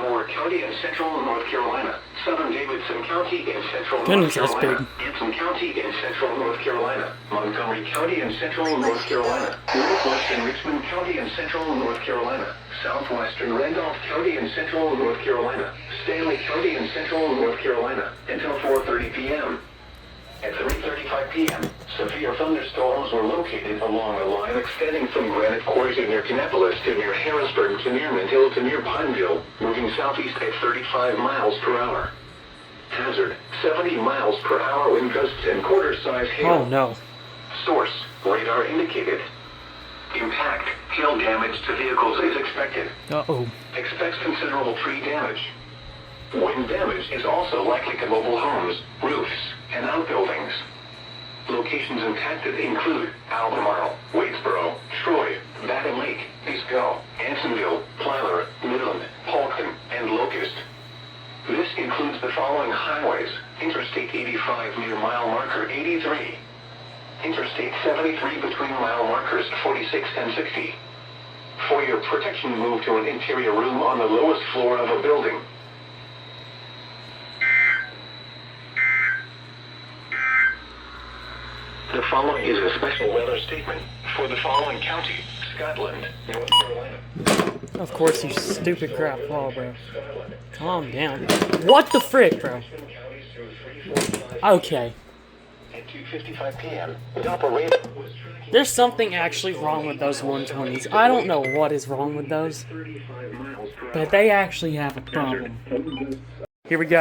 Moore County in central North Carolina. Southern Davidson County in central Goodness, North that's Carolina. big. Anson County in central North Carolina. Montgomery County in central North Carolina. Northwestern Richmond County in central North Carolina. Southwestern Randolph County in central North Carolina. Stanley County in central North Carolina until 4:30 p.m. At 3:35 p.m., severe thunderstorms were located along a line extending from Granite Quarry to near Kannapolis to near Harrisburg to near Mint Hill to near Pineville, moving southeast at 35 miles per hour. Hazard, 70 miles per hour wind gusts and quarter-size hail. Oh no. Source, radar indicated. Impact, hail damage to vehicles is expected. Uh-oh. Expects considerable tree damage. Wind damage is also likely to mobile homes, roofs, and outbuildings. Locations impacted include Albemarle, Waitsboro, Troy, Baton Lake, Pisco, Ansonville, Plyler, Midland, Polkton, and Locust. This includes the following highways: Interstate 85 near mile marker 83, Interstate 73 between mile markers 46 and 60. For your protection, move to an interior room on the lowest floor of a building. The following is a special weather statement for the following county: Scotland, North Carolina. Of course, you stupid crap. Oh, bro. Calm down. What the frick, bro? Okay. At 2:55 p.m., the operator was tracking. There's something actually wrong with those 120s. I don't know what is wrong with those, 35 miles per hour. but they actually have a problem. Here we go.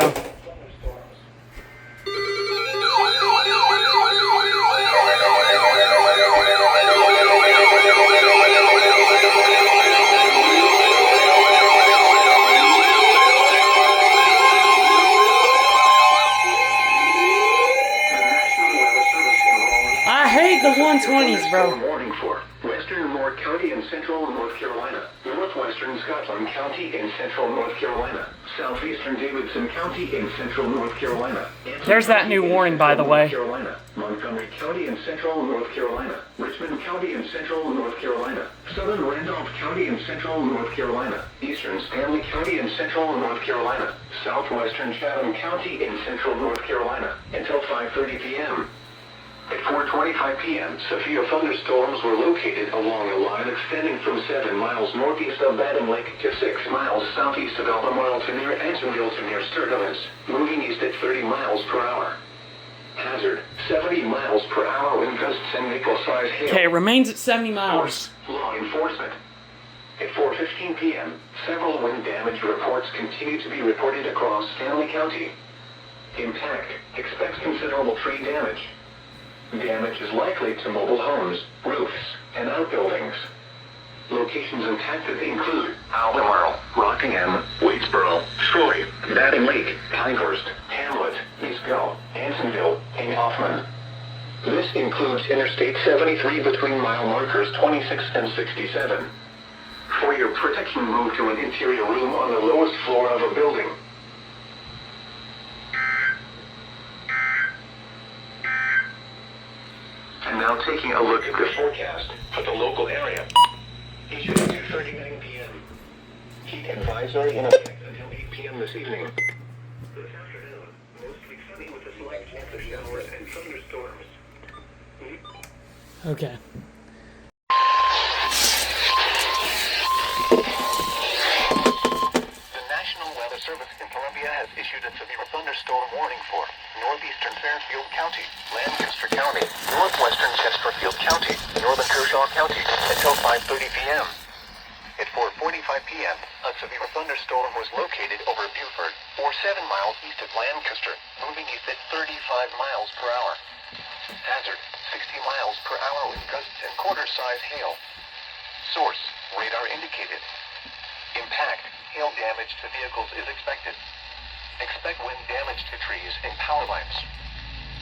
I hate the 120s, bro. Warning for Western Moore County in central North Carolina, Northwestern Scotland County in central North Carolina, Southeastern Davidson County in central North Carolina. There's that new warning, by the way. Carolina, Montgomery County in central North Carolina, Richmond County in central North Carolina, Southern Randolph County in central North Carolina, Eastern Stanley County in central North Carolina, Southwestern Chatham County in central North Carolina until 5:30 p.m. At 4:25 p.m., severe thunderstorms were located along a line extending from 7 miles northeast of Baton Lake to 6 miles southeast of Albemarle to near Ansonville to near Sturgis, moving east at 30 miles per hour. Hazard, 70 miles per hour wind gusts and nickel-sized hail. Okay, it remains at 70 miles. Law enforcement. At 4:15 p.m., several wind damage reports continue to be reported across Stanley County. Impact, expects considerable tree damage. Damage is likely to mobile homes, roofs, and outbuildings. Locations impacted include Albemarle, Rockingham, Waitsboro, Troy, Baton Lake, Pinehurst, Hamlet, Pisco, Ansonville, and Hoffman. This includes Interstate 73 between mile markers 26 and 67. For your protection, move to an interior room on the lowest floor of a building. And now taking a look at the forecast for the local area. Issued at 2:39 p.m. Heat advisory in effect until 8 p.m. this evening. This afternoon, mostly sunny with a slight chance of showers and thunderstorms. Okay. The National Weather Service in Columbia has issued a severe thunderstorm warning for northeastern Fairfield County, Lancaster County, northwestern Chesterfield County, northern Kershaw County until 5:30 p.m. At 4:45 p.m., a severe thunderstorm was located over Buford, or 7 miles east of Lancaster, moving east at 35 miles per hour. Hazard, 60 miles per hour with gusts and quarter-size hail. Source, radar indicated. Impact, hail damage to vehicles is expected. Expect wind damage to trees and power lines.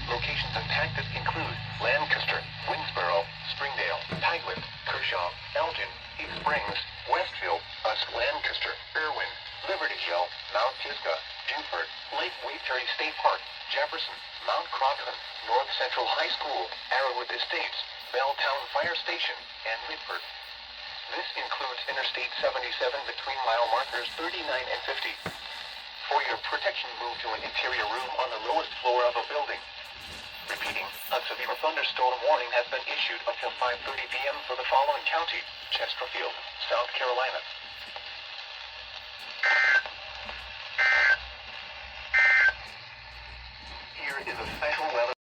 Locations impacted include Lancaster, Winsboro, Springdale, Tygart, Kershaw, Elgin, East Springs, Westfield, Usk, Lancaster, Irwin, Libertyville, Mount Pisgah, Buford, Lake Waiteri State Park, Jefferson, Mount Crocodile, North Central High School, Arrowwood Estates, Belltown Fire Station, and Whitford. This includes Interstate 77 between mile markers 39 and 50. For your protection, move to an interior room on the lowest floor of a building. Repeating, a severe thunderstorm warning has been issued until 5:30 p.m. for the following county: Chesterfield, South Carolina. Here is a special weather.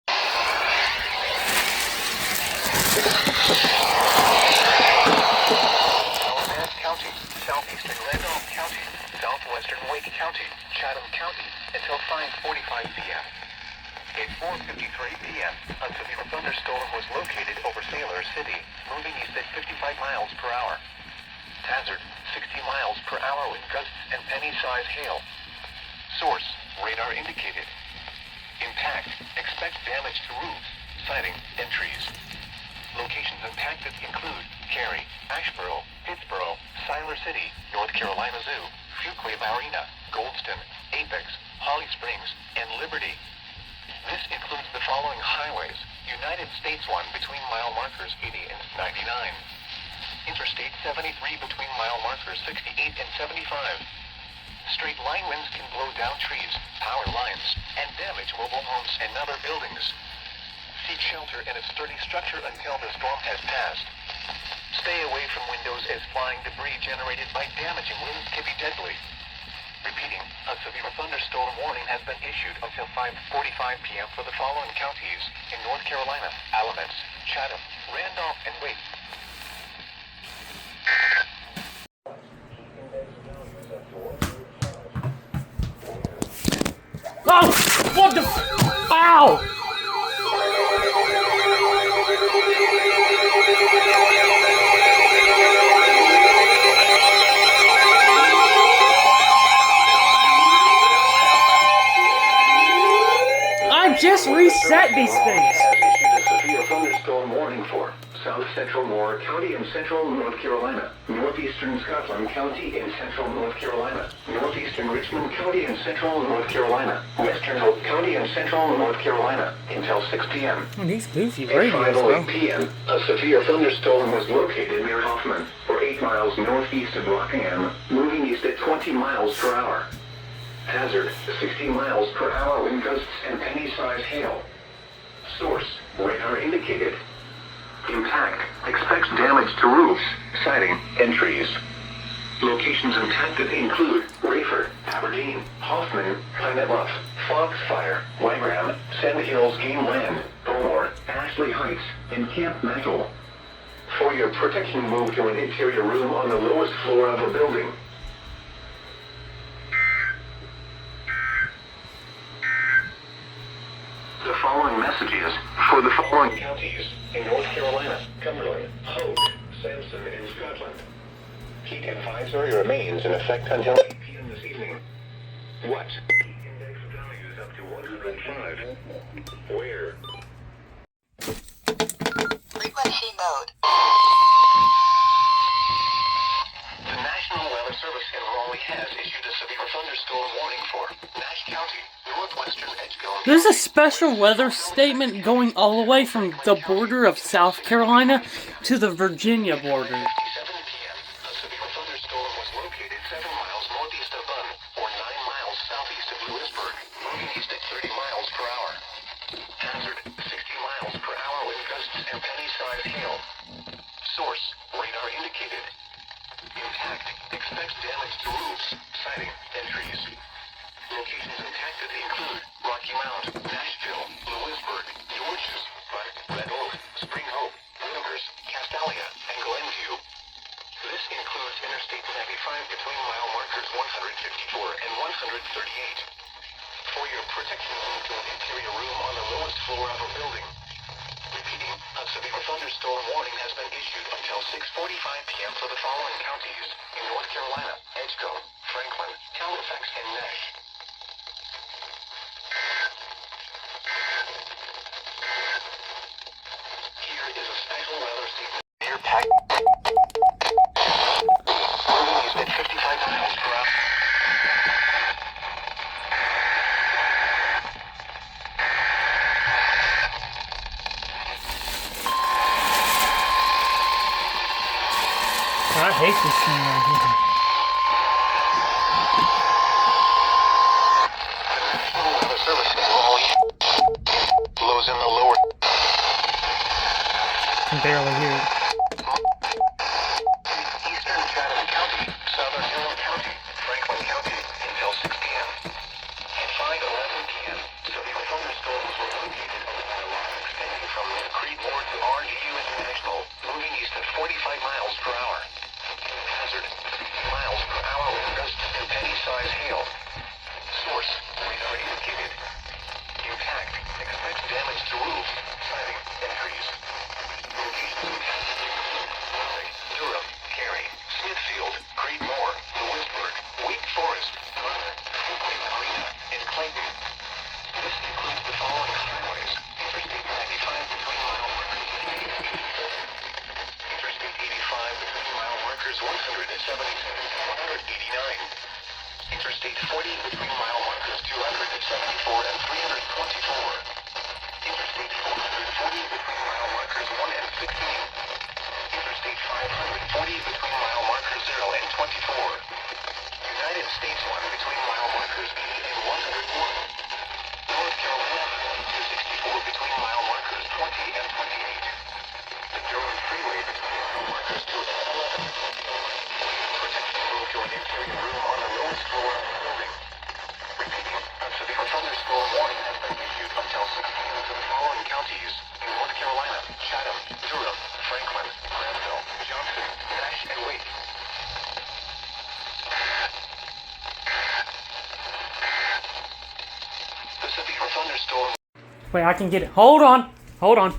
Alamance County, southeastern Randolph County, southwestern Wake County, Chatham County, until 5:45 p.m. At 4:53 p.m., a severe thunderstorm was located over Sailor City, moving east at 55 miles per hour. Hazard, 60 miles per hour with gusts and penny-size hail. Source, radar indicated. Impact, expect damage to roofs, siding, and trees. Locations impacted include Cary, Asheboro, Pittsboro, Siler City, North Carolina Zoo, Fuquay Marina, Goldston, Apex, Holly Springs, and Liberty. This includes the following highways: United States 1 between mile markers 80 and 99. Interstate 73 between mile markers 68 and 75. Straight line winds can blow down trees, power lines, and damage mobile homes and other buildings. Seek shelter in a sturdy structure until the storm has passed. Stay away from windows as flying debris generated by damaging winds can be deadly. Repeating, a severe thunderstorm warning has been issued until 5:45 p.m. for the following counties in North Carolina: Alamance, Chatham, Randolph, and Wake. Oh! What the Ow! I just reset these things. Has issued a severe thunderstorm warning for South Central Moore County in central North Carolina, northeastern Scotland County in central North Carolina, northeastern Richmond County in central North Carolina, western Hope County in central North Carolina until 6 p.m. Oh, these goofy At radios, bro. 5:08 p.m., a severe thunderstorm was located near Hoffman, or 8 miles northeast of Rockingham, moving east at 20 miles per hour. Hazard, 60 miles per hour wind gusts and penny-size hail. Source, radar indicated. Impact, expects damage to roofs, siding, and trees. Locations impacted include Rayford, Aberdeen, Hoffman, Pine Bluff, Foxfire, Wagram, Sand Hills Game Land, Bowmore, Ashley Heights, and Camp Metal. For your protection, move to an interior room on the lowest floor of a building. The following messages for the following counties in North Carolina: Cumberland, Hope, Sampson, and Scotland. Heat advisory remains in effect until 8 p.m. this evening. What? Index values up to 105. Where? Frequency mode. The National Weather Service in Raleigh has issued a severe thunderstorm warning for Nash County, northwestern Edgecombe. There's a special weather statement going all the way from the border of South Carolina to the Virginia border. 7 p.m. A severe thunderstorm was located 7 miles northeast of Bunn, or 9 miles southeast of Lewisburg, moving east at 30 miles per hour. Hazard, 60 miles per hour with gusts and penny-size hail. Source, radar indicated. Impact, expects damage to roofs, siding, and trees. Locations impacted include Rocky Mount, Nashville, Lewisburg, Georges, Red Oak, Spring Hope, Wilkers, Castalia, and Glenview. This includes Interstate 95 between mile markers 154 and 138. For your protection, move to an interior room on the lowest floor of a building. Repeating, a severe thunderstorm warning has been issued until 6:45 p.m. for the following counties in North Carolina: Edgecombe, Franklin, Halifax, and Nash. Here is a special weather statement. Air pack. Moving east at 55 miles per hour. this thing right here. Weather Service lows in the lower. Can barely hear it. Eastern Chatham County, Southern Durham County, Franklin County until 6 p.m. At 5:11 p.m., severe thunderstorms were located along a line extending from Creedmoor to RGU International, moving east at 45 miles per hour. Hazard: 50 miles per hour with gusts and penny-size hail. Source: radar indicated. Impact: expect damage to roofs, siding, and trees. Locations: Durham, Cary, Smithfield, Creedmoor, Lewisburg, Wake Forest, Garner, Fuquay Marina, and Clayton. This includes the following highways: Interstate 95 between mile markers 84, Interstate 85 between mile markers 177 and 189, Interstate 40 between mile markers 274 and 324, Interstate 440 between mile markers 1 and 15, Interstate 540 between mile markers 0 and 24, United States 1 between mile markers 80 and 101, North Carolina 264 between mile markers 20 and 28, the Durham Freeway between mile markers 2 and 11. Protection move to an interior room on the lowest floor of the building. Repeating, a severe thunderstorm warning has been issued until 6 p.m. to the following counties in North Carolina: Chatham, Durham, Franklin, Granville, Johnson, Nash, and Wake. The severe thunderstorm. Wait, I can get it. Hold on. Hold on.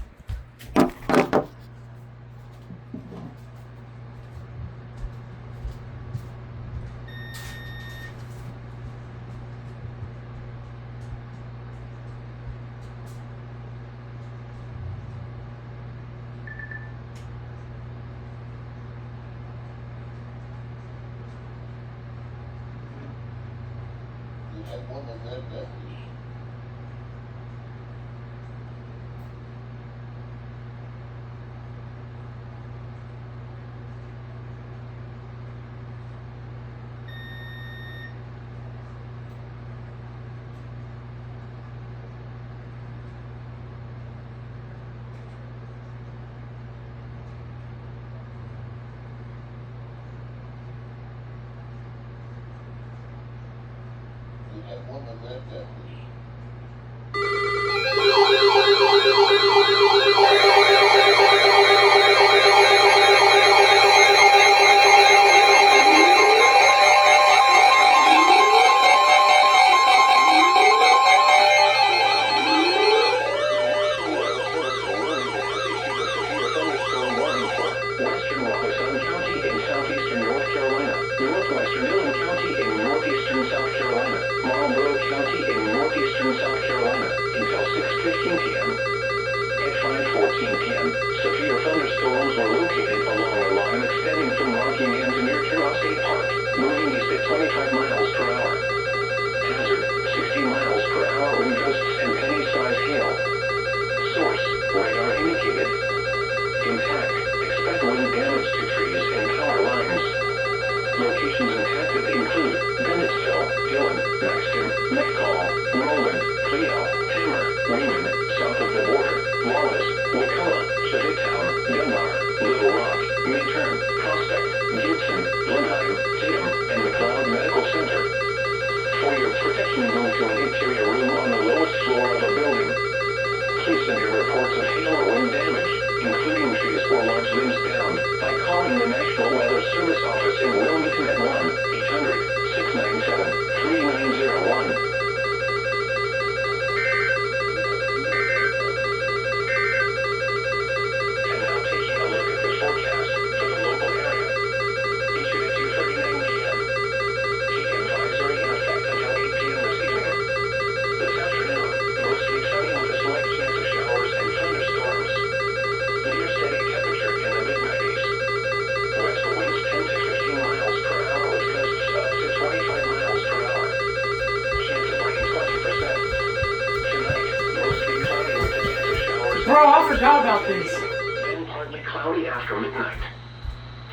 Bro, I forgot about this. Then partly cloudy after midnight.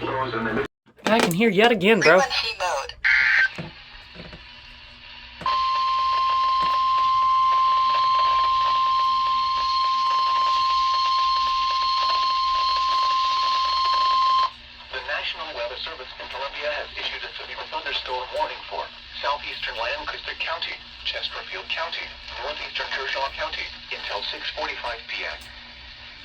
Lows in the mid. I can hear yet again, bro. Frequency mode. The National Weather Service in Columbia has issued a severe thunderstorm warning for southeastern Lancaster County, Chesterfield County, northeastern Kershaw County until 6:45 p.m.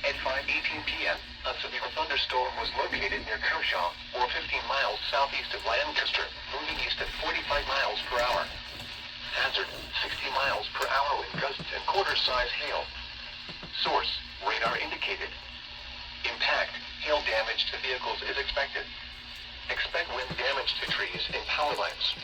At 5:18 p.m., a severe thunderstorm was located near Kershaw, or 15 miles southeast of Lancaster, moving east at 45 miles per hour. Hazard, 60 miles per hour with gusts and quarter-size hail. Source, radar indicated. Impact, hail damage to vehicles is expected. Expect wind damage to trees and power lines.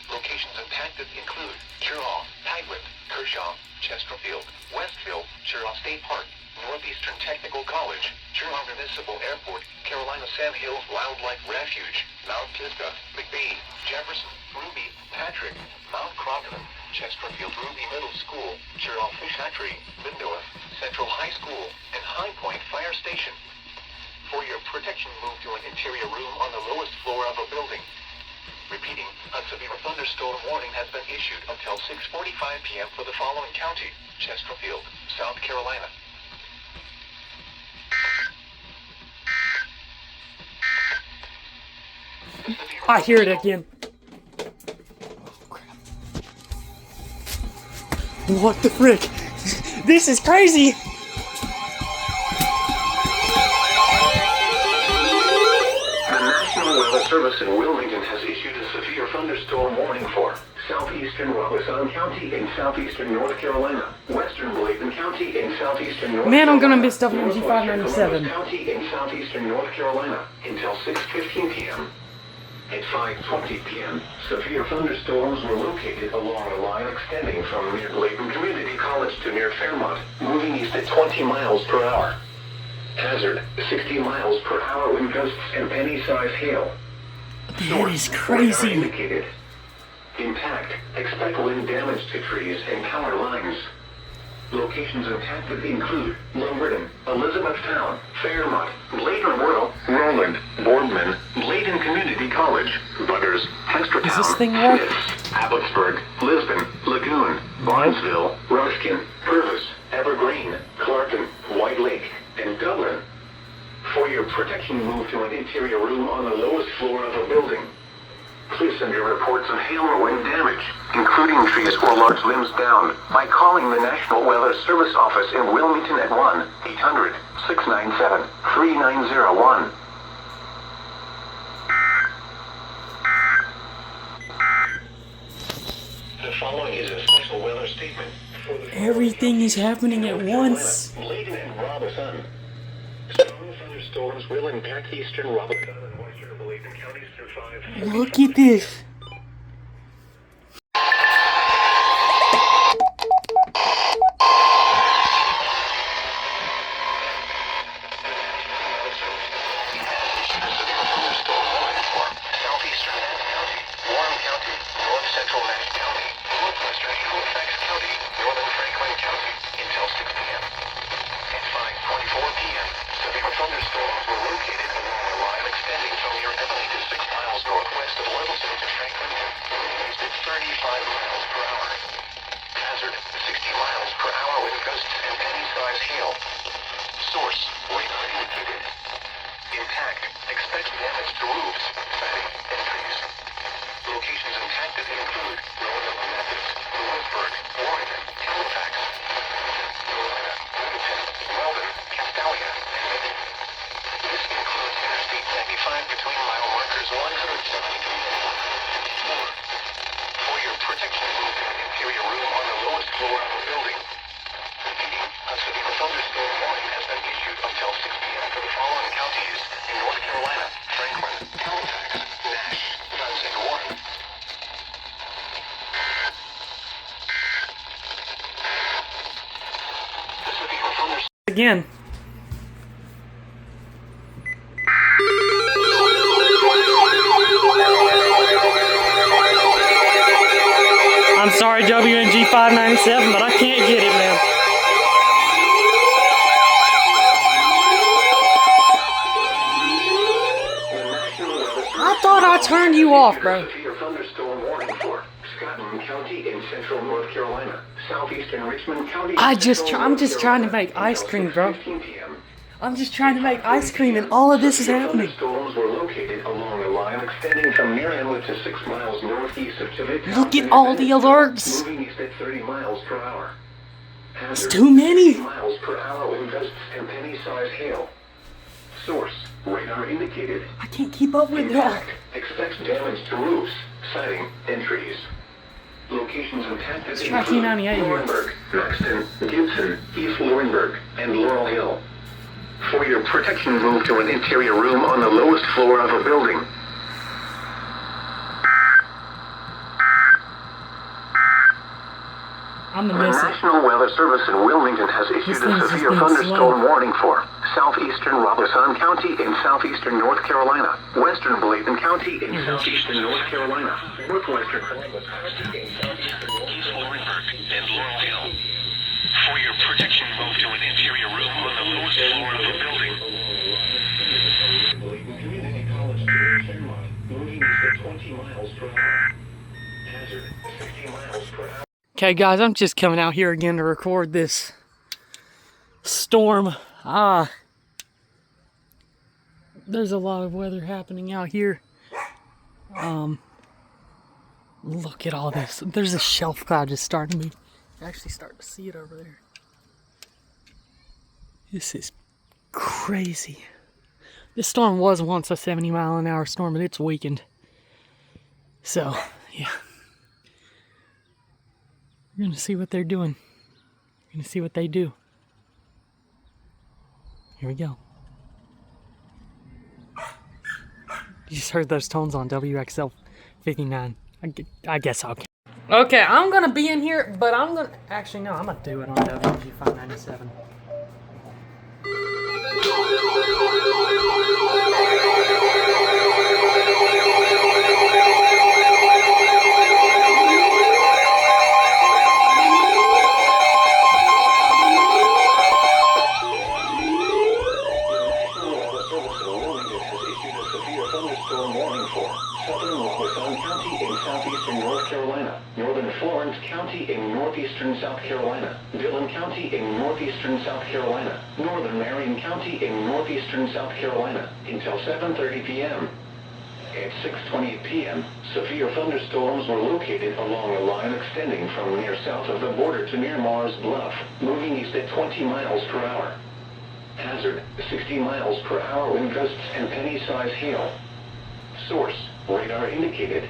Locations impacted include Cheraw, Tideland, Kershaw, Chesterfield, Westfield, Cheraw State Park, Northeastern Technical College, Cheraw Municipal Airport, Carolina Sand Hills Wildlife Refuge, Mount Pisgah, McBee, Jefferson, Ruby, Patrick, Mount Crocodile, Chesterfield Ruby Middle School, Cheraw Fish Hatchery, Lindoa, Central High School, and High Point Fire Station. For your protection, move to an interior room on the lowest floor of a building. Repeating, a severe thunderstorm warning has been issued until 6:45 p.m. for the following county: Chesterfield, South Carolina. I hear it again. What the frick? This is crazy! The National Weather Service in Wilmington has issued a severe thunderstorm warning for southeastern Robeson County in southeastern North Carolina, western Bladen County in southeastern North Man, I'm gonna Carolina, miss WNG 597. Columbus County in southeastern North Carolina until 6:15 p.m. At 5:20 p.m., severe thunderstorms were located along a line extending from near Bladen Community College to near Fairmont, moving east at 20 miles per hour. Hazard, 60 miles per hour wind gusts and penny-sized hail. That is crazy. Radar indicated. Impact, expect wind damage to trees and power lines. Locations impacted include Lumberton, Elizabethtown, Fairmont, Bladen Rural, Roland, Boardman, Bladen Community College, Butters, Hestertown, Does this thing work? Smiths, Abbotsburg, Lisbon, Lagoon, Barnesville, Ruskin, Purvis, Evergreen, Clarkton, White Lake, and Dublin. For your protection, move to an interior room on the lowest floor of a building. Please send your reports of hail or wind damage, including trees or large limbs down, by calling the National Weather Service office in Wilmington at 1-800-697-3901. The following is a special weather statement for the Everything is happening at once. Bladen and Robeson. Strong thunderstorms will impact eastern Robeson and western Bladen counties through 5. Look at this. Thunderstorms were located along a line extending from near Ebony to 6 miles northwest of Levelton to Franklin, winds at 35 miles per hour. Hazard, 60 miles per hour with gusts and penny-sized hail. Source, radar indicated. Impact, expect damage to roofs, siding, and trees. Locations impacted include Roanoke Methodist, Lewisburg, Oregon, Halifax, Carolina, Littleton, Weldon, Castalia, and Minden. This includes Interstate 95 between mile markers 172 and 154. For your protection, move to an interior room on the lowest floor of a building. Repeating, a severe thunderstorm warning has been issued until 6 p.m. for the following counties in North Carolina: Franklin, Halifax, Nash, Guns, and Warren. The severe thunderstorm Again. I'm sorry, WNG 597, but I can't get it, man. I turned you off, bro. Severe thunderstorm warning for Scotland County in central North Carolina, southeastern Richmond County. I'm just trying to make ice cream, bro. 15 p.m. I'm just trying to make ice cream, and all of this is happening. Thunderstorms were located along a line extending from near Inlet to 6 miles northeast of Chivik. Look at all the alerts. Moving east at 30 miles per hour. It's too many. 60 miles per hour wind gusts and penny-sized hail. Source: radar indicated. I can't keep up with it all. Impact: expects damage to roofs, siding, and trees. Locations impacted Let's try T98 here. Laurinburg, Maxton, Gibson, East Laurinburg, and Laurel Hill. For your protection, move to an interior room on the lowest floor of a building. I'm The gonna miss it. National Weather Service in Wilmington has issued thing's a just severe being thunderstorm slow. warning for southeastern Robeson County in southeastern North Carolina, western Bladen County in southeastern North Carolina, northwestern Columbus County in southeastern East Laurinburg, and Laurel Hill. For your protection, move to an interior room on the lowest floor of a building. Bladen Community College to Fairmont, moving east at 20 miles per hour. Hazard: 60 miles per hour. Okay, guys, I'm just coming out here again to record this storm. There's a lot of weather happening out here. Look at all this. There's a shelf cloud just starting to move. I actually starting to see it over there. This is crazy. This storm was once a 70-mile-an-hour storm, but it's weakened. So, yeah. We're gonna see what they're doing. We're gonna see what they do. Here we go. You just heard those tones on WXL 59. I guess I'll. Okay, I'm gonna be in here, but I'm gonna. Actually, no, I'm gonna do it on WG 597. Northern Florence County in northeastern South Carolina, Dillon County in northeastern South Carolina, Northern Marion County in northeastern South Carolina until 7:30 p.m. At 6:20 p.m., severe thunderstorms were located along a line extending from near south of the border to near Mars Bluff, moving east at 20 miles per hour. Hazard: 60 miles per hour wind gusts and penny-sized hail. Source: radar indicated.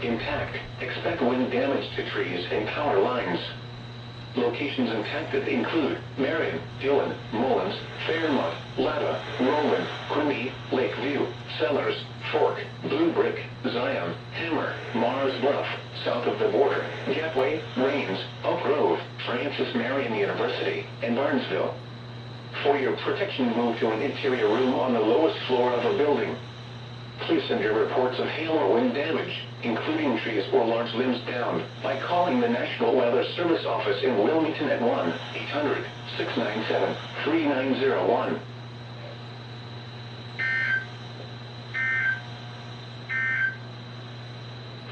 Impact: expect wind damage to trees and power lines. Locations impacted include Marion, Dillon, Mullins, Fairmont, Latta, Rowan, Quimby, Lakeview, Sellers, Fork, Blue Brick, Zion, Hammer, Mars Bluff, south of the border, Gateway, Rains, Oak Grove, Francis Marion University, and Barnesville. For your protection, move to an interior room on the lowest floor of a building. Please send your reports of hail or wind damage, including trees or large limbs downed, by calling the National Weather Service office in Wilmington at 1-800-697-3901.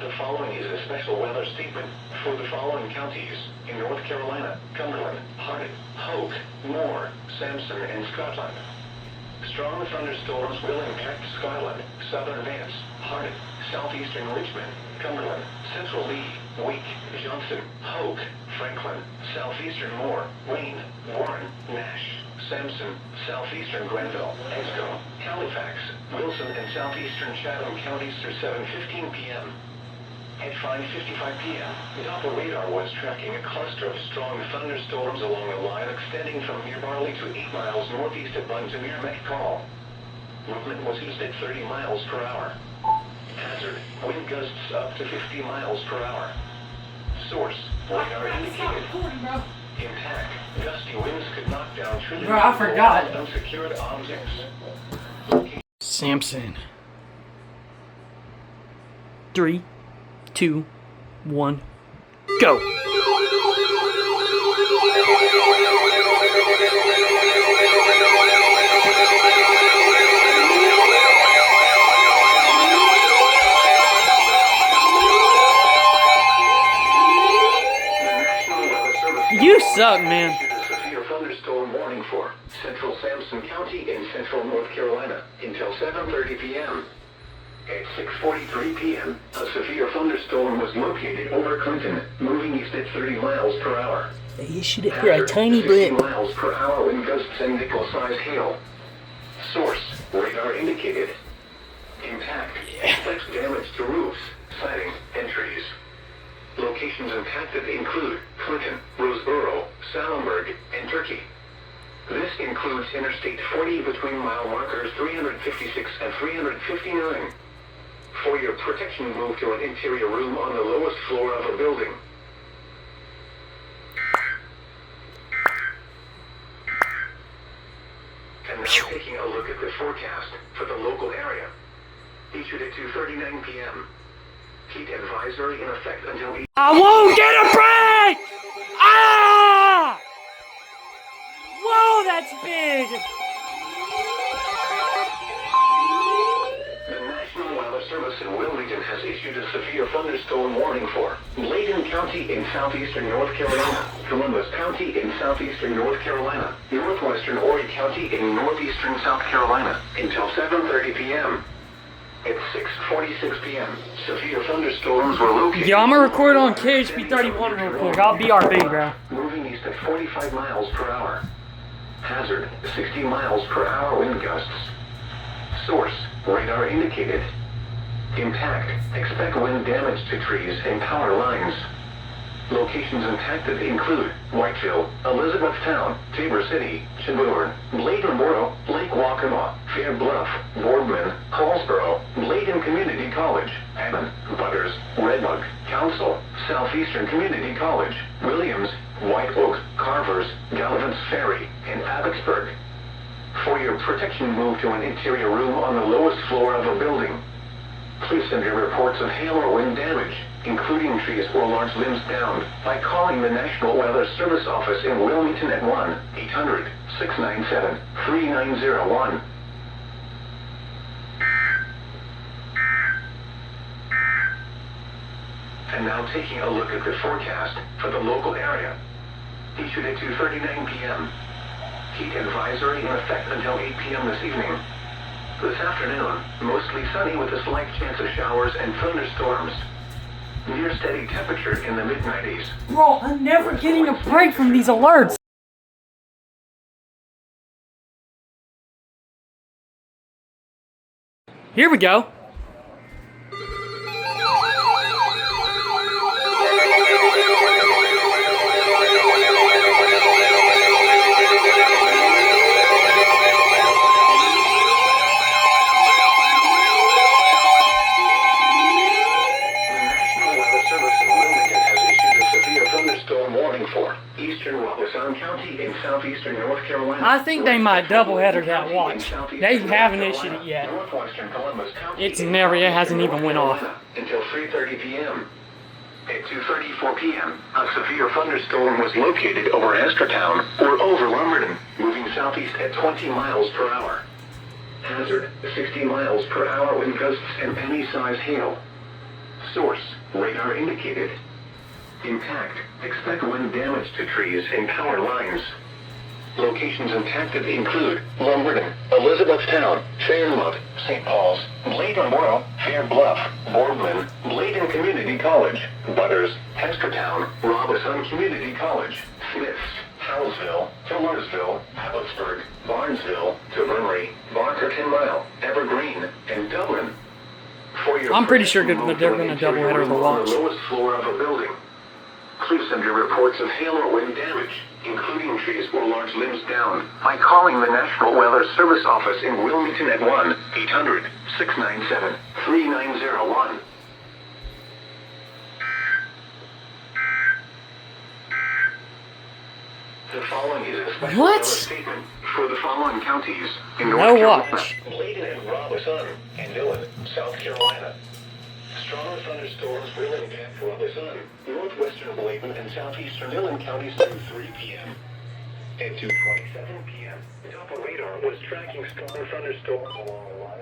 The following is a special weather statement for the following counties in North Carolina: Cumberland, Hardin, Hoke, Moore, Sampson, and Scotland. Strong thunderstorms will impact Scotland, southern Vance, Hardin, southeastern Richmond, Cumberland, central Lee, Wake, Johnson, Hoke, Franklin, southeastern Moore, Wayne, Warren, Nash, Sampson, southeastern Granville, Esco, Halifax, Wilson, and southeastern Chatham counties through 7:15 p.m. At 5:55 p.m., Doppler radar was tracking a cluster of strong thunderstorms along a line extending from near Barley to 8 miles northeast of Bunn to near McCall. Movement was east at 30 miles per hour. Hazard: wind gusts up to 50 miles per hour. Source: radar indicated. Impact: gusty winds could knock down trillions Bro, I forgot. of unsecured objects. Samson. 3, 2, 1, go. suck, man. Issued a severe thunderstorm warning for central Sampson County in central North Carolina until 7:30 p.m. At 6:43 p.m., a severe thunderstorm was located over Clinton, moving east at 30 miles per hour. They issued it for a tiny 60 blip. miles per hour wind gusts and nickel-sized hail. Source, radar indicated. Impact, expects damage to roofs, siding, and trees. Locations impacted include Clinton, Roseboro, Salemburg, and Turkey. This includes Interstate 40 between mile markers 356 and 359. For your protection, move to an interior room on the lowest floor of a building. And now taking a look at the forecast for the local area. Issued at 2:39 p.m. Heat advisory in effect until... I won't get a break! Ah! Whoa, that's big! The National Weather Service in Wilmington has issued a severe thunderstorm warning for Bladen County in southeastern North Carolina, Columbus County in southeastern North Carolina, northwestern Horry County in northeastern South Carolina until 7:30 p.m. At 6:46 p.m., severe thunderstorms were located... Yeah, I'm gonna record on KHB31 real quick. I'll BRB, bro. Moving east at 45 miles per hour. Hazard, 60 miles per hour wind gusts. Source, radar indicated. Impact, expect wind damage to trees and power lines. Locations impacted include Whiteville, Elizabethtown, Tabor City, Chebourn, Bladenboro, Lake Waccamaw, Fair Bluff, Boardman, Hallsboro, Bladen Community College, Hammond, Butters, Redbug, Council, Southeastern Community College, Williams, White Oak, Carvers, Galavant's Ferry, and Abbotsburg. For your protection, move to an interior room on the lowest floor of a building. Please send your reports of hail or wind damage, including trees or large limbs downed, by calling the National Weather Service office in Wilmington at 1-800-697-3901. And now taking a look at the forecast for the local area. Issued at 2:39 p.m. Heat advisory in effect until 8 p.m. this evening. This afternoon, mostly sunny with a slight chance of showers and thunderstorms. Near steady temperature in the mid-90s. Bro, I'm never getting a break from these alerts. Here we go. Southeastern North Carolina. I think they might doubleheader that watch. They haven't issued it yet. It hasn't even went off. Until 3:30 p.m. At 2:34 p.m., a severe thunderstorm was located over Estertown or over Lumberton, moving southeast at 20 miles per hour. Hazard, 60 miles per hour wind gusts and penny-sized hail. Source, radar indicated. Impact, expect wind damage to trees and power lines. Locations impacted include Lumberton, Elizabethtown, Fairmont, St. Paul's, Bladenboro, Fair Bluff, Boardman, Bladen Community College, Butters, Hestertown, Robeson Community College, Smiths, Howellsville, Tillersville, Abbotsburg, Barnesville, Tavernry, Barker 10 Mile, Evergreen, and Dublin. I'm pretty sure they're going to doubleheader the watch. On the lowest floor of a building. Please send your reports of hail or wind damage, including trees or large limbs down, by calling the National Weather Service office in Wilmington at 1-800-697-3901. The following is a special weather statement for the following counties in North Carolina, Bladen and Robeson, and Dillon, South Carolina. Strong thunderstorms will impact Robeson, northwestern Bladen, and southeastern Dillon counties through 3 p.m. At 2:27 p.m., Doppler radar was tracking strong thunderstorms along the line.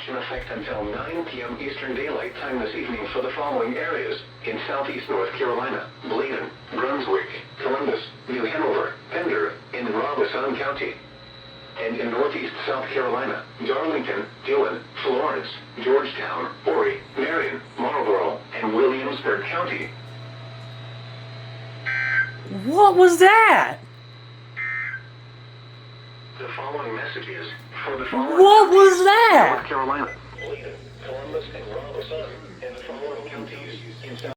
watch in effect until 9 p.m. Eastern Daylight Time this evening for the following areas: in southeast North Carolina, Bladen, Brunswick, Columbus, New Hanover, Pender, in Robeson County. And in northeast South Carolina, Darlington, Dillon, Florence, Georgetown, Horry, Marion, Marlboro, and Williamsburg County. What was that? The following message is for the following What was that? North Carolina, Bladen, Columbus, and Robeson, and the following counties in South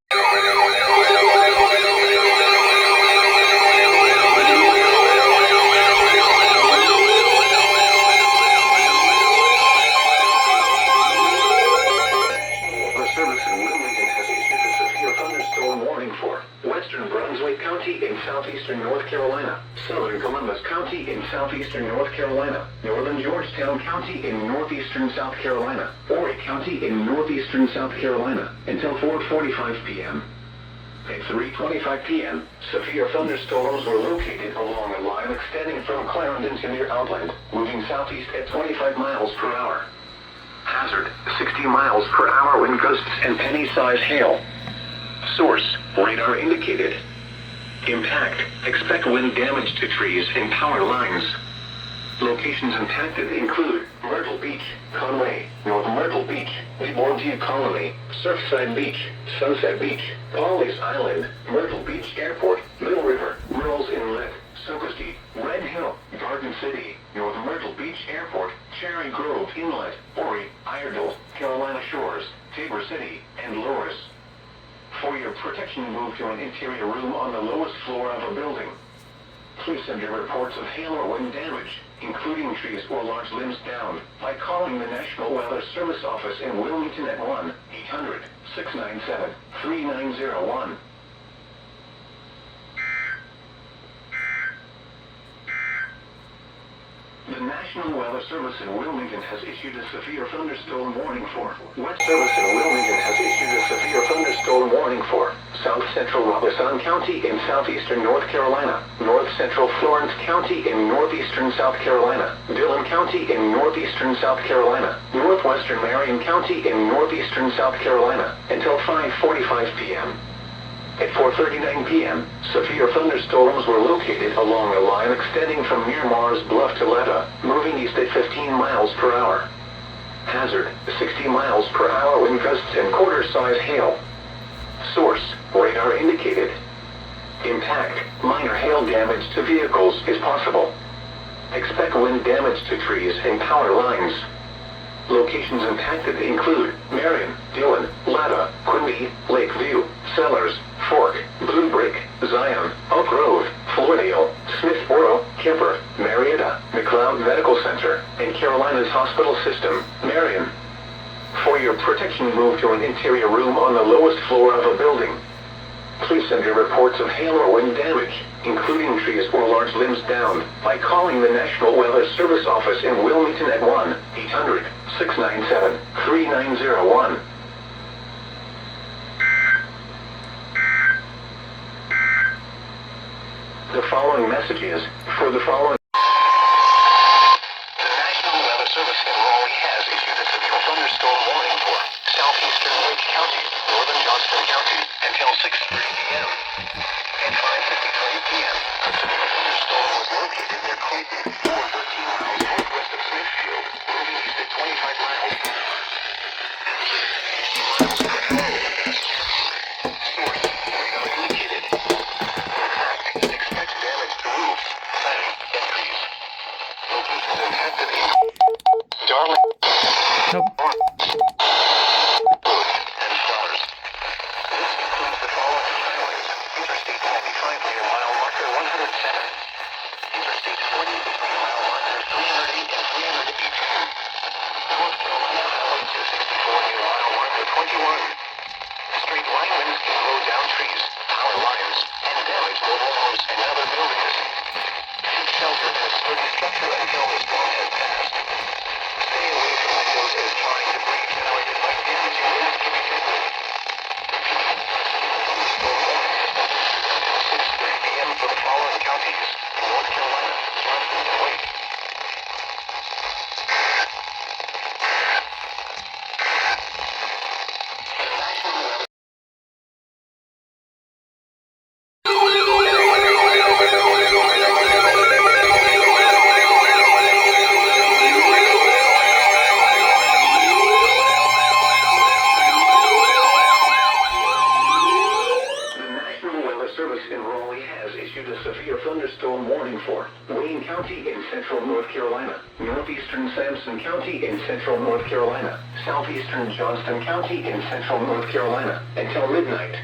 Western Brunswick County in southeastern North Carolina, southern Columbus County in southeastern North Carolina, northern Georgetown County in northeastern South Carolina, Horry County in northeastern South Carolina, until 4:45 p.m. At 3:25 p.m., severe thunderstorms were located along a line extending from Clarendon to near Outland, moving southeast at 25 miles per hour. Hazard, 60 miles per hour wind gusts and penny-size hail. Source, radar indicated. Impact, expect wind damage to trees and power lines. Locations impacted include Myrtle Beach, Conway, North Myrtle Beach, Deborah Colony, Surfside Beach, Sunset Beach, Pawleys Island, Myrtle Beach Airport, Middle River, Merle's Inlet, Socastee, Red Hill, Garden City, North Myrtle Beach Airport, Cherry Grove Inlet, Horry, Iredell, Carolina Shores, Tabor City, and Loris. For your protection, move to an interior room on the lowest floor of a building. Please send your reports of hail or wind damage, including trees or large limbs down, by calling the National Weather Service office in Wilmington at 1-800-697-3901. The National Weather Service in Wilmington has issued a severe thunderstorm warning for West Service in Wilmington has issued a severe thunderstorm warning for South Central Robeson County in southeastern North Carolina, North Central Florence County in northeastern South Carolina, Dillon County in northeastern South Carolina, northwestern Marion County in northeastern South Carolina, until 5:45 p.m. At 4:39 p.m., severe thunderstorms were located along a line extending from near Mars Bluff to Letta, moving east at 15 miles per hour. Hazard, 60 miles per hour wind gusts and quarter-size hail. Source, radar indicated. Impact, minor hail damage to vehicles is possible. Expect wind damage to trees and power lines. Locations impacted include Marion, Dillon, Letta, Quimby, Lakeview, Sellers, Fork, Blue Brick, Zion, Oak Grove, Floydale, Smithboro, Kemper, Marietta, McLeod Medical Center, and Carolinas Hospital System, Marion. For your protection, move to an interior room on the lowest floor of a building. Please send your reports of hail or wind damage, including trees or large limbs down, by calling the National Weather Service office in Wilmington at 1-800-697-3901. The following message is for the following. The National Weather Service in Raleigh has issued a severe thunderstorm warning for southeastern Lake County, northern Johnston County, until 6:30 p.m. At 5:53 p.m., a severe thunderstorm was located near Clayton, 13 miles northwest of Smithfield, moving east at 25 miles per hour. 60 miles per hour. Source, radar indicated. Impact, expect damage to roofs, siding, and trees. Locations impacted in Darling, Nope. and Flowers. This includes the following highways: Interstate 95 near mile marker 107, Interstate 40 between mile markers 308 and 318, North Carolina Highway 264 near mile marker 21. Straight line winds can blow down trees, power lines, and damage mobile homes and other buildings. Seek shelter in a sturdy structure until the storm has passed. Stay away from windows as trying to break down it might damage your winds can be deadly. Thunderstorm warning has been issued until 6:30 p.m. for the following counties: North Carolina, Johnson, and Wake. severe thunderstorm warning for Wayne County in central North Carolina, northeastern Sampson County in central North Carolina, southeastern Johnston County in central North Carolina, until midnight.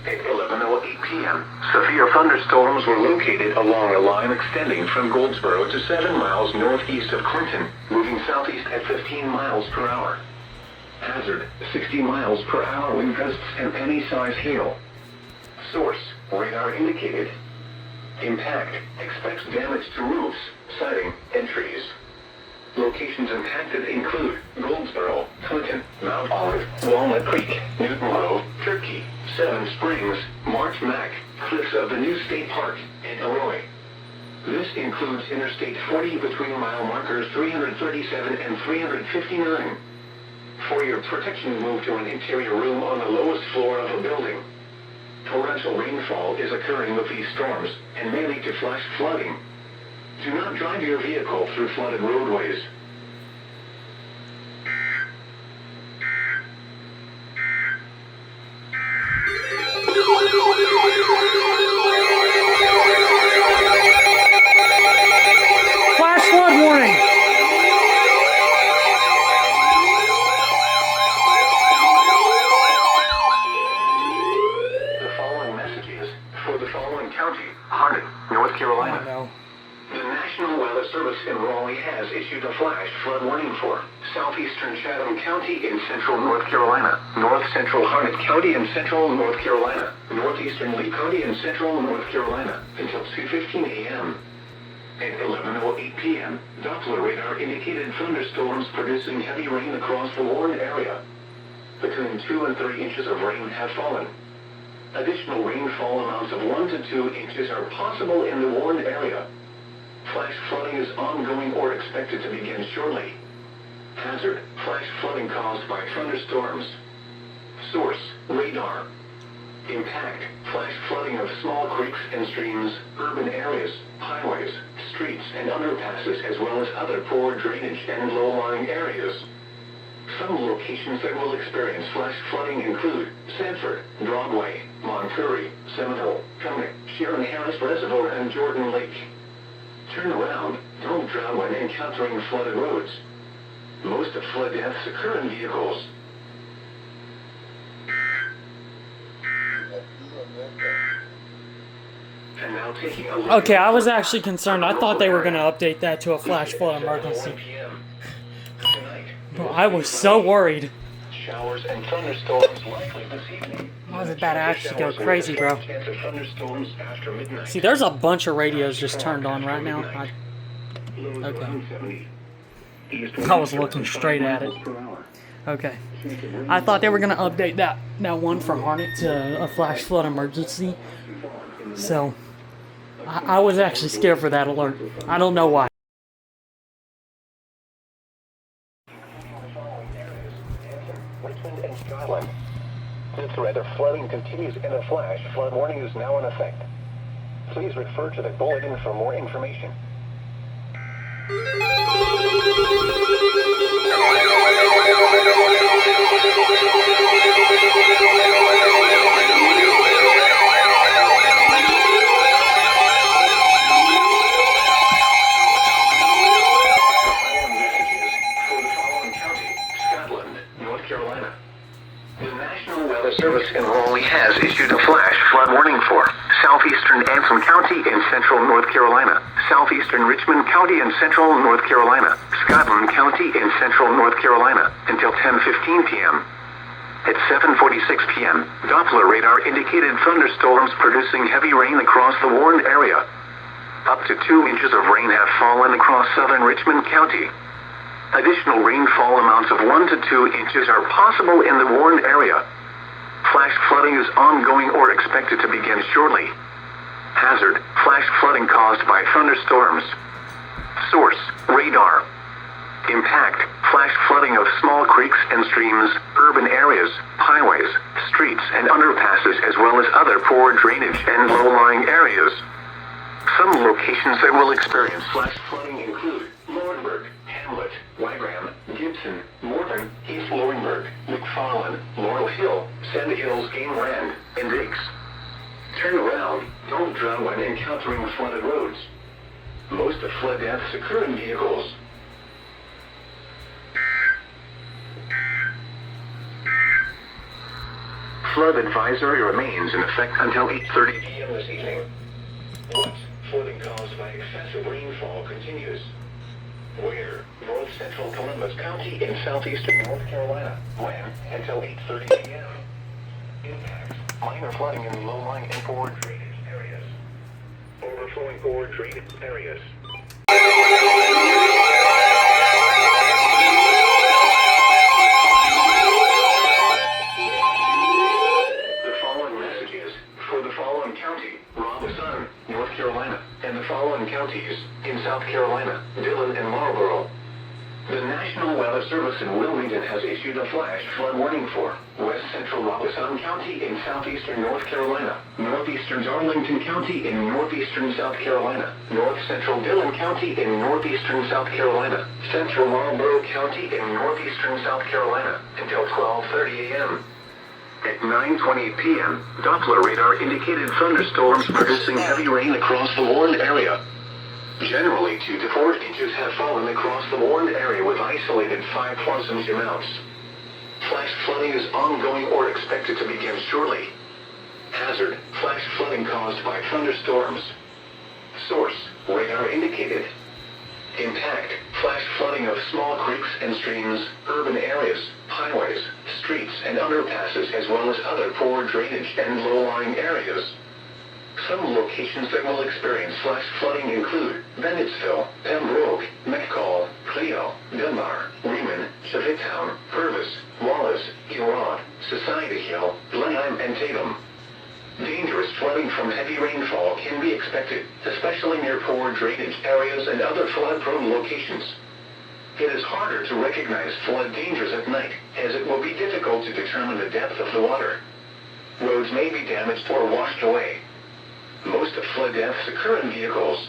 At 11:08 p.m., severe thunderstorms were located along a line extending from Goldsboro to 7 miles northeast of Clinton, moving southeast at 15 miles per hour. Hazard, 60 miles per hour wind gusts and any-size hail. Source, radar indicated. Impact, expects damage to roofs, siding, and trees. Locations impacted include Goldsboro, Clinton, Mount Olive, Walnut Creek, Newton Grove, Turkey, Seven Springs, March Mac, Cliffs of the New State Park, and Illinois. This includes Interstate 40 between mile markers 337 and 359. For your protection, move to an interior room on the lowest floor of a building. Torrential rainfall is occurring with these storms and may lead to flash flooding. Do not drive your vehicle through flooded roadways. Flash flood warning. The following messages for the following county, Hardin, North Carolina. No. The National Weather Service in Raleigh has issued a flash flood warning for southeastern Chatham County in central North Carolina, north central Harnett County in central North Carolina, northeastern Lee County in central North Carolina until 2:15 a.m. At 11:08 p.m., Doppler radar indicated thunderstorms producing heavy rain across the warned area. Between 2 and 3 inches of rain have fallen. Additional rainfall amounts of 1 to 2 inches are possible in the warned area. Flash flooding is ongoing or expected to begin shortly. Hazard, flash flooding caused by thunderstorms. Source, radar. Impact, flash flooding of small creeks and streams, urban areas, highways, streets and underpasses, as well as other poor drainage and low-lying areas. Some locations that will experience flash flooding include Sanford, Broadway, Montgomery, Seminole, Connick, Sharon Harris Reservoir, and Jordan Lake. Turn around, don't drown when encountering flooded roads. Most of flood deaths occur in vehicles. And now taking a look. Okay, I was actually concerned. I thought they were going to update that to a flash flood emergency. But I was so worried. Showers and thunderstorms likely this evening. I was about to actually go crazy, bro. See, there's a bunch of radios just turned on right now. Okay. I was looking straight at it. Okay. I thought they were going to update that one from Harnett to a flash flood emergency. So, I was actually scared for that alert. I don't know why. Richmond and Scotland. The threat of flooding continues and a flash flood warning is now in effect. Please refer to the bulletin for more information. Service in Raleigh has issued a flash flood warning for southeastern Anson County in central North Carolina, southeastern Richmond County in central North Carolina, Scotland County in central North Carolina until 10:15 p.m. At 7:46 p.m., Doppler radar indicated thunderstorms producing heavy rain across the warned area. Up to 2 inches of rain have fallen across southern Richmond County. Additional rainfall amounts of 1 to 2 inches are possible in the warned area. Flash flooding is ongoing or expected to begin shortly. Hazard, flash flooding caused by thunderstorms. Source, radar. Impact, flash flooding of small creeks and streams, urban areas, highways, streets and underpasses, as well as other poor drainage and low-lying areas. Some locations that will experience flash flooding include Laurinburg, Hamlet, Wagram, Gibson, Morton, East Laurinburg, McFarland, Laurel Hill, Sand Hills Game Land, and Diggs. Turn around. Don't drown when encountering flooded roads. Most of flood deaths occur in vehicles. Flood advisory remains in effect until 8:30 p.m. this evening. What? Flooding caused by excessive rainfall continues. Where? North Central Columbus County in southeastern North Carolina. When? Until 8:30 p.m. Impacts. Minor flooding in low-lying and forward drainage areas. Overflowing forward drainage areas. The following messages for the following county, Robeson, North Carolina, and the following counties in South Carolina, Dillon and Marlboro. The National Weather Service in Wilmington has issued a flash flood warning for West Central Robeson County in southeastern North Carolina, northeastern Darlington County in northeastern South Carolina, north central Dillon County in northeastern South Carolina, central Marlboro County in northeastern South Carolina until 12:30 a.m. At 9:20 p.m., Doppler radar indicated thunderstorms producing heavy rain across the warned area. Generally, 2 to 4 inches have fallen across the warned area with isolated 5+ inch amounts. Flash flooding is ongoing or expected to begin shortly. Hazard: flash flooding caused by thunderstorms. Source: radar indicated. Impact: flash flooding of small creeks and streams, urban areas, highways, streets and underpasses as well as other poor drainage and low-lying areas. Some locations that will experience flash flooding include Bennettsville, Pembroke, McCall, Clio, Dunbar, Reman, Chavitown, Purvis, Wallace, Elrod, Society Hill, Blenheim, and Tatum. Dangerous flooding from heavy rainfall can be expected, especially near poor drainage areas and other flood-prone locations. It is harder to recognize flood dangers at night, as it will be difficult to determine the depth of the water. Roads may be damaged or washed away. Most of flood deaths occur in vehicles.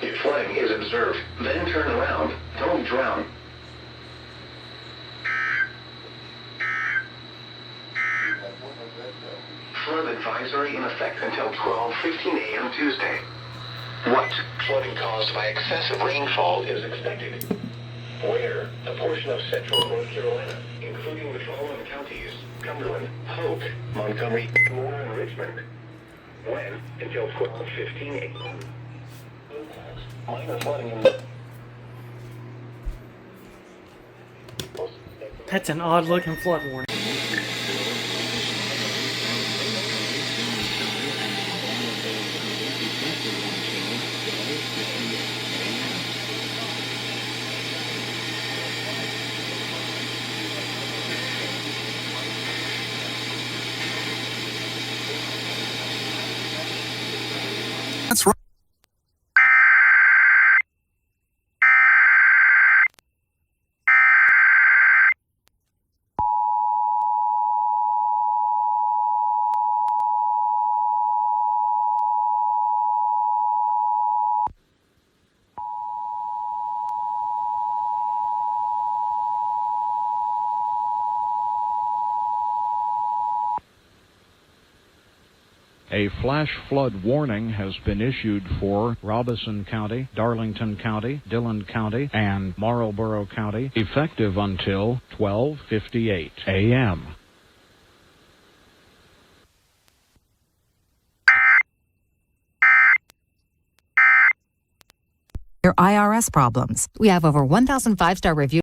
If flooding is observed, then turn around. Don't drown. Flood advisory in effect until 12:15 a.m. Tuesday. What? Flooding caused by excessive rainfall is expected. Where? A portion of central North Carolina, including the following counties: Cumberland, Polk, Montgomery, Moore, and Richmond. When? Until 12:15 a.m. Minor flooding in That's an odd-looking flood warning. That's right. A flash flood warning has been issued for Robeson County, Darlington County, Dillon County, and Marlboro County, effective until 12:58 a.m. Your IRS problems. We have over 1,000 5-star reviews.